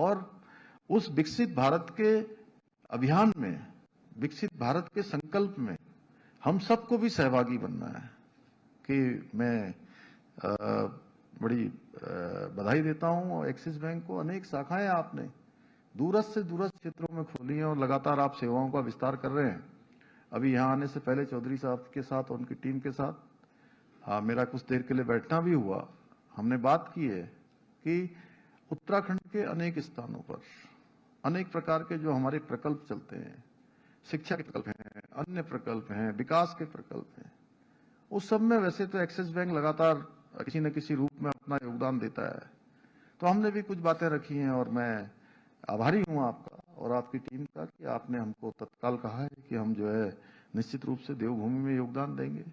और उस विकसित भारत के अभियान में, विकसित भारत के संकल्प में हम सबको भी सहभागी बनना है। कि मैं बड़ी बधाई देता हूं एक्सिस बैंक को। अनेक शाखाएं आपने दूरस्थ से दूरस्थ क्षेत्रों में खोली हैं और लगातार आप सेवाओं का विस्तार कर रहे हैं। अभी यहाँ आने से पहले चौधरी साहब के साथ और उनकी टीम के साथ मेरा कुछ देर के लिए बैठना भी हुआ। हमने बात की है कि उत्तराखंड के अनेक स्थानों पर अनेक प्रकार के जो हमारे प्रकल्प चलते हैं, शिक्षा के प्रकल्प हैं, अन्य प्रकल्प हैं, विकास के प्रकल्प हैं, उस सब में वैसे तो एक्सिस बैंक लगातार किसी न किसी रूप में अपना योगदान देता है। तो हमने भी कुछ बातें रखी हैं और मैं आभारी हूं आपका और आपकी टीम का कि आपने हमको तत्काल कहा है कि हम जो है निश्चित रूप से देवभूमि में योगदान देंगे।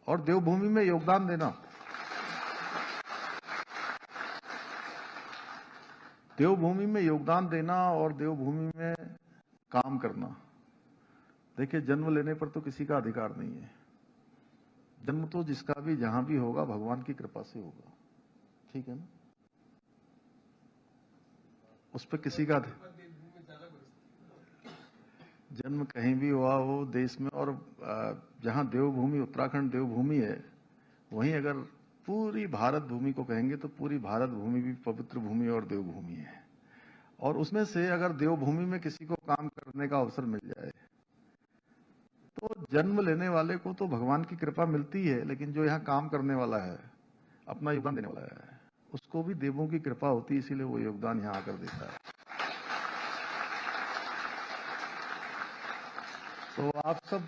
और देवभूमि में योगदान देना, देवभूमि में योगदान देना और देवभूमि में काम करना, देखिए जन्म लेने पर तो किसी का अधिकार नहीं है। जन्म तो जिसका भी जहां भी होगा भगवान की कृपा से होगा, ठीक है ना। उस पर किसी का जन्म कहीं भी हुआ हो देश में, और जहां देवभूमि उत्तराखंड देवभूमि है, वहीं अगर पूरी भारत भूमि को कहेंगे तो पूरी भारत भूमि भी पवित्र भूमि और देवभूमि है। और उसमें से अगर देवभूमि में किसी को काम करने का अवसर मिल जाए तो जन्म लेने वाले को तो भगवान की कृपा मिलती है, लेकिन जो यहाँ काम करने वाला है, अपना योगदान देने वाला है, उसको भी देवों की कृपा होती है, इसीलिए वो योगदान यहाँ आकर देता है। तो आप सब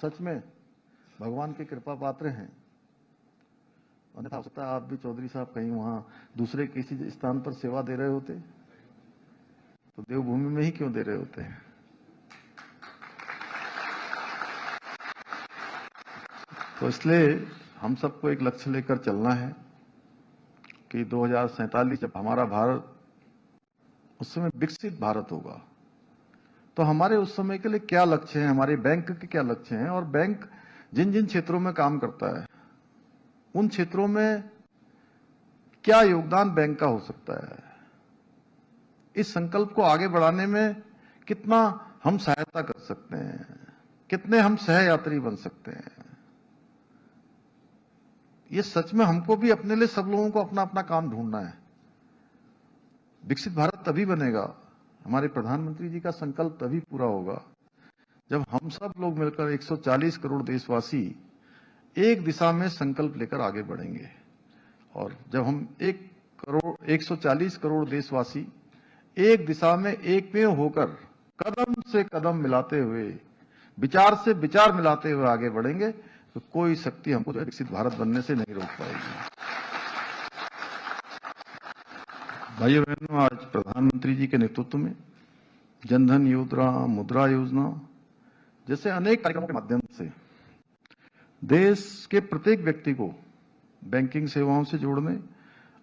सच में भगवान की कृपा पात्र हैं। अन्यथा हो सकता है आप भी चौधरी साहब कहीं वहां दूसरे किसी स्थान पर सेवा दे रहे होते, तो देवभूमि में ही क्यों दे रहे होते हैं। तो इसलिए हम सबको एक लक्ष्य लेकर चलना है कि 2047 जब हमारा भारत उस समय विकसित भारत होगा, तो हमारे उस समय के लिए क्या लक्ष्य हैं, हमारे बैंक के क्या लक्ष्य हैं, और बैंक जिन जिन क्षेत्रों में काम करता है उन क्षेत्रों में क्या योगदान बैंक का हो सकता है। इस संकल्प को आगे बढ़ाने में कितना हम सहायता कर सकते हैं, कितने हम सहयात्री बन सकते हैं। ये सच में हमको भी अपने लिए, सब लोगों को अपना अपना काम ढूंढना है। विकसित भारत तभी बनेगा, हमारे प्रधानमंत्री जी का संकल्प तभी पूरा होगा जब हम सब लोग मिलकर 140 करोड़ देशवासी एक दिशा में संकल्प लेकर आगे बढ़ेंगे। और जब हम 140 करोड़ देशवासी एक दिशा में एक में होकर कदम से कदम मिलाते हुए, विचार से विचार मिलाते हुए आगे बढ़ेंगे, तो कोई शक्ति हमको विकसित भारत बनने से नहीं रोक पाएगी। भाइयों बहनों, आज प्रधानमंत्री जी के नेतृत्व में जनधन योजना, मुद्रा योजना जैसे अनेक कार्यक्रमों के माध्यम से देश के प्रत्येक व्यक्ति को बैंकिंग सेवाओं से जोड़ने,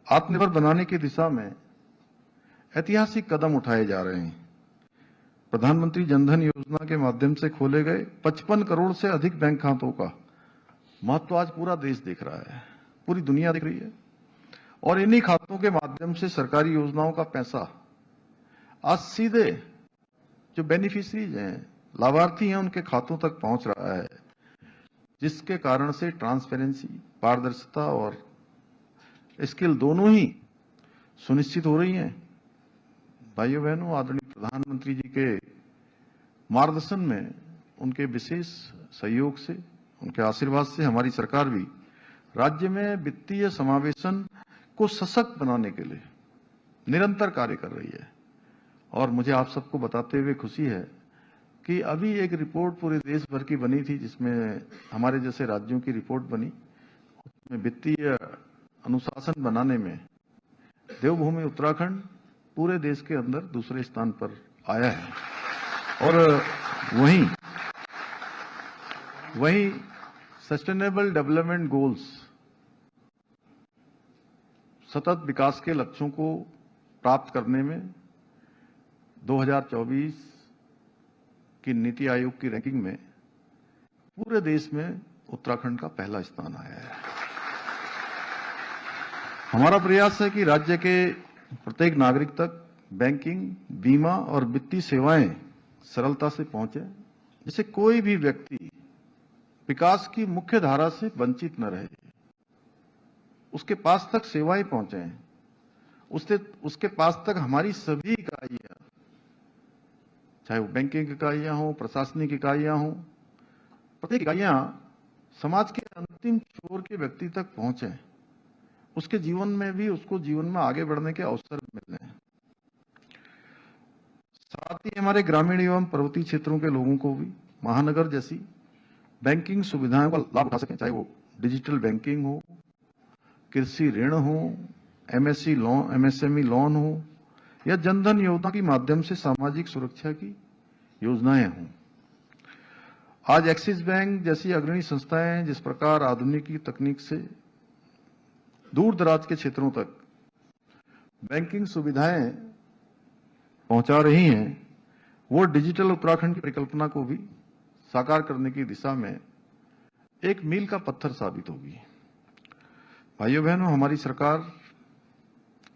आत्मनिर्भर बनाने की दिशा में ऐतिहासिक कदम उठाए जा रहे हैं। प्रधानमंत्री जनधन योजना के माध्यम से खोले गए 55 करोड़ से अधिक बैंक खातों का महत्व आज पूरा देश देख रहा है, पूरी दुनिया देख रही है। और इन्हीं खातों के माध्यम से सरकारी योजनाओं का पैसा आज सीधे जो बेनिफिशरीज हैं, लाभार्थी हैं, उनके खातों तक पहुंच रहा है, जिसके कारण से ट्रांसपेरेंसी, पारदर्शिता और स्किल दोनों ही सुनिश्चित हो रही हैं। भाइयों बहनों, आदरणीय प्रधानमंत्री जी के मार्गदर्शन में, उनके विशेष सहयोग से, उनके आशीर्वाद से हमारी सरकार भी राज्य में वित्तीय समावेशन को सशक्त बनाने के लिए निरंतर कार्य कर रही है। और मुझे आप सबको बताते हुए खुशी है कि अभी एक रिपोर्ट पूरे देश भर की बनी थी, जिसमें हमारे जैसे राज्यों की रिपोर्ट बनी, उसमें वित्तीय अनुशासन बनाने में देवभूमि उत्तराखंड पूरे देश के अंदर दूसरे स्थान पर आया है। और वहीं सस्टेनेबल डेवलपमेंट गोल्स, सतत विकास के लक्ष्यों को प्राप्त करने में 2024 की नीति आयोग की रैंकिंग में पूरे देश में उत्तराखंड का पहला स्थान आया है। हमारा प्रयास है कि राज्य के प्रत्येक नागरिक तक बैंकिंग, बीमा और वित्तीय सेवाएं सरलता से पहुंचे, जिससे कोई भी व्यक्ति विकास की मुख्य धारा से वंचित न रहे, उसके पास तक सेवाएं पहुंचे, उसके पास तक हमारी सभी इकाइयां, चाहे वो बैंकिंग इकाइयां हो, प्रशासनिक इकाइयां हो, प्रत्येक इकाइयां समाज के अंतिम छोर के व्यक्ति तक पहुंचे, उसके जीवन में भी उसको जीवन में आगे बढ़ने के अवसर मिले। साथ ही हमारे ग्रामीण एवं पर्वतीय क्षेत्रों के लोगों को भी महानगर जैसी बैंकिंग सुविधाओं का लाभ उठा सकें, चाहे वो डिजिटल बैंकिंग हो, कृषि ऋण हो, एमएसएमई लोन हो या जनधन योजना के माध्यम से सामाजिक सुरक्षा की योजनाएं हों। आज एक्सिस बैंक जैसी अग्रणी संस्थाएं जिस प्रकार आधुनिक तकनीक से दूर दराज के क्षेत्रों तक बैंकिंग सुविधाएं पहुंचा रही हैं, वो डिजिटल उत्तराखंड की परिकल्पना को भी साकार करने की दिशा में एक मील का पत्थर साबित होगी। भाइयों बहनों, हमारी सरकार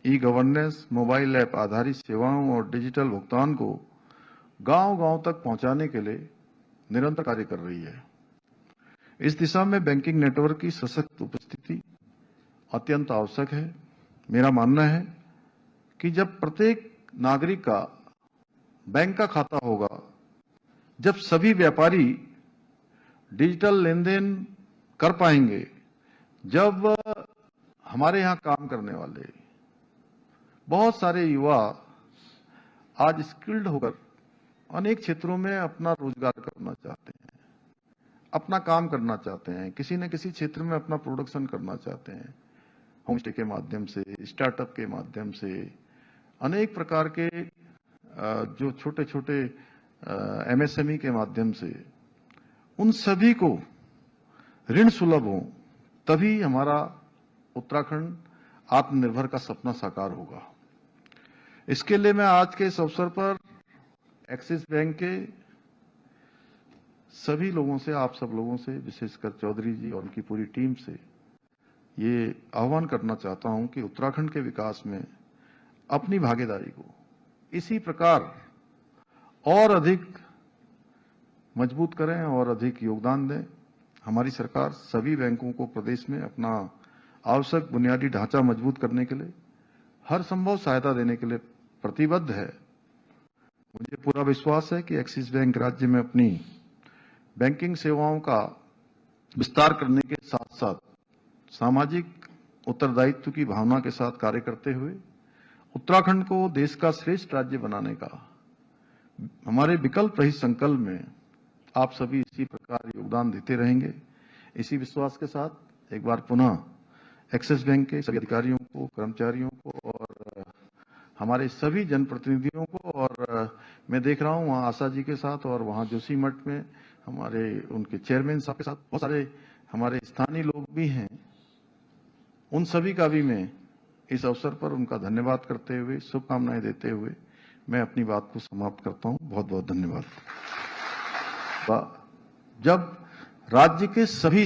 ई गवर्नेंस, मोबाइल ऐप आधारित सेवाओं और डिजिटल भुगतान को गांव-गांव तक पहुंचाने के लिए निरंतर कार्य कर रही है। इस दिशा में बैंकिंग नेटवर्क की सशक्त उपस्थिति अत्यंत आवश्यक है। मेरा मानना है कि जब प्रत्येक नागरिक का बैंक का खाता होगा, जब सभी व्यापारी डिजिटल लेन देन कर पाएंगे, जब हमारे यहां काम करने वाले बहुत सारे युवा आज स्किल्ड होकर अनेक क्षेत्रों में अपना रोजगार करना चाहते हैं, अपना काम करना चाहते हैं, किसी न किसी क्षेत्र में अपना प्रोडक्शन करना चाहते हैं, होम स्टे के माध्यम से, स्टार्टअप के माध्यम से, अनेक प्रकार के जो छोटे छोटे एमएसएमई के माध्यम से, उन सभी को ऋण सुलभ हो, तभी हमारा उत्तराखंड आत्मनिर्भर का सपना साकार होगा। इसके लिए मैं आज के इस अवसर पर एक्सिस बैंक के सभी लोगों से, आप सब लोगों से, विशेषकर चौधरी जी और उनकी पूरी टीम से ये आह्वान करना चाहता हूं कि उत्तराखंड के विकास में अपनी भागीदारी को इसी प्रकार और अधिक मजबूत करें और अधिक योगदान दें। हमारी सरकार सभी बैंकों को प्रदेश में अपना आवश्यक बुनियादी ढांचा मजबूत करने के लिए हर संभव सहायता देने के लिए प्रतिबद्ध है। मुझे पूरा विश्वास है कि एक्सिस बैंक राज्य में अपनी बैंकिंग सेवाओं का विस्तार करने के साथ साथ सामाजिक उत्तरदायित्व की भावना के साथ कार्य करते हुए उत्तराखंड को देश का श्रेष्ठ राज्य बनाने का हमारे विकल्प रहित संकल्प में आप सभी इसी प्रकार योगदान देते रहेंगे। इसी विश्वास के साथ एक बार पुनः एक्सिस बैंक के सभी अधिकारियों को, कर्मचारियों को और हमारे सभी जनप्रतिनिधियों को, और मैं देख रहा हूं वहां आशा जी के साथ और वहां जोशीमठ में हमारे उनके चेयरमैन साहब के साथ बहुत सारे हमारे स्थानीय लोग भी हैं, उन सभी का भी मैं इस अवसर पर उनका धन्यवाद करते हुए, शुभकामनाएं देते हुए मैं अपनी बात को समाप्त करता हूं। बहुत बहुत धन्यवाद। जब राज्य के सभी